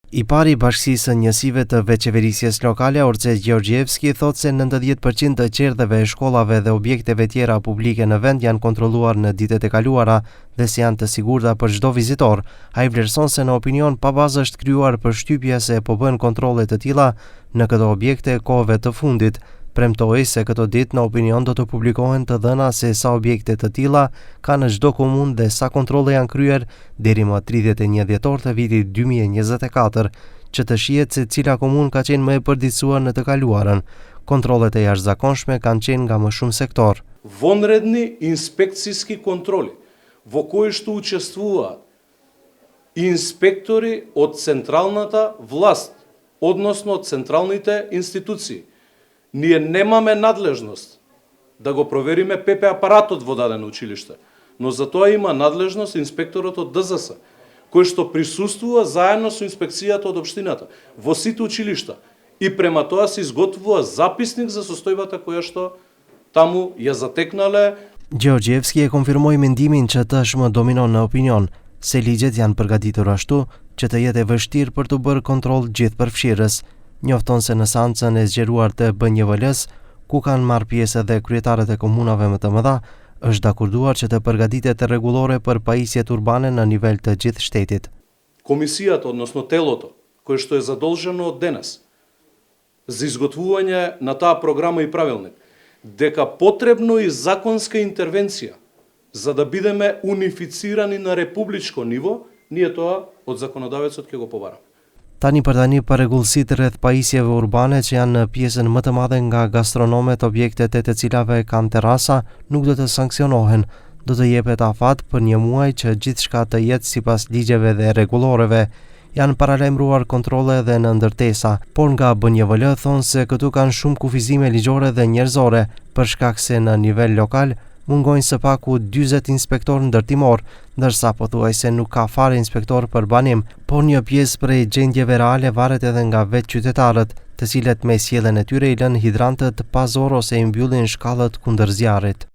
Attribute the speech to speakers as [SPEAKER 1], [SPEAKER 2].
[SPEAKER 1] I pari bashkësisë njësive të veçeverisjes lokale, Orces Gjeorgjevski, thot se 90% të qerdheve e shkollave dhe objekteve tjera publike në vend janë kontrolluar në ditët e kaluara dhe si janë të sigurta për çdo vizitor. Ai vlerëson se në opinion pa bazë është krijuar përshtypja se po bën kontrolle të tilla në këto objekte kohëve të fundit. Premtoi se këto ditë në opinion do të publikohen të dhëna se sa objekte të tilla ka në çdo komunë dhe sa kontrolle janë kryer deri më 31 dhjetor të vitit 2024, që të shihet se cila komunë ka qenë më e përditësuar në të kaluarën. Kontrollet e jashtëzakonshme kanë qenë nga më shumë sektor.
[SPEAKER 2] Vonredni inspekcijski kontroli, во кои што учествуваат инспектори од централната власт, односно од централните институции. Ние немаме надлежност да го провериме ПП апаратот во дадено училиште, но за тоа има надлежност инспекторот од ДЗС, кој што присуствува заедно со инспекцијата од општината во сите училишта и према тоа се изготвува записник за состојбата која што таму ја затекнале.
[SPEAKER 1] Gjeorgjevski e konfirmoi mendimin që tashmë dominon në opinion, se ligjet janë përgatitur ashtu që të jetë e vështirë për të bërë kontroll gjithë përfshirës. Njofton se në seancën e zgjeruar të BNJVL-s, ku kanë marrë pjesë edhe kryetarët e komunave më të mëdha, është dakurduar që të përgatitet rregullore për pajisjet urbane në nivel të gjithë shtetit.
[SPEAKER 2] Комисијата, односно телото, кое што е задолжено од денес за изготвување на таа програма и правилник, дека потребно и законска интервенција за да бидеме унифицирани на републичко ниво, ние тоа од законодавецот ќе го побараме.
[SPEAKER 1] Tani për tani parregullësitë rreth pajisjeve urbane që janë në pjesën më të madhe nga gastronomet, objektet e të cilave kanë terrasa nuk do të sanksionohen. Do të jepet afat për 1 muaj që gjithçka të jetë sipas ligjeve dhe rregulloreve. Janë paralajmëruar kontrolle edhe në ndërtesa, por nga BNJVL thonë se këtu kanë shumë kufizime ligjore dhe njerëzore, për shkak se në nivel lokal mungojnë së paku 40 inspektor ndërtimor, ndërsa pothuajse nuk ka fare inspektor për banim, por një pjesë prej gjendjeve reale varet edhe nga vetë qytetarët, të cilët me sjelljen e tyre i lënë hidrantët pa zor ose i mbyllin shkallët kundër zjarrit.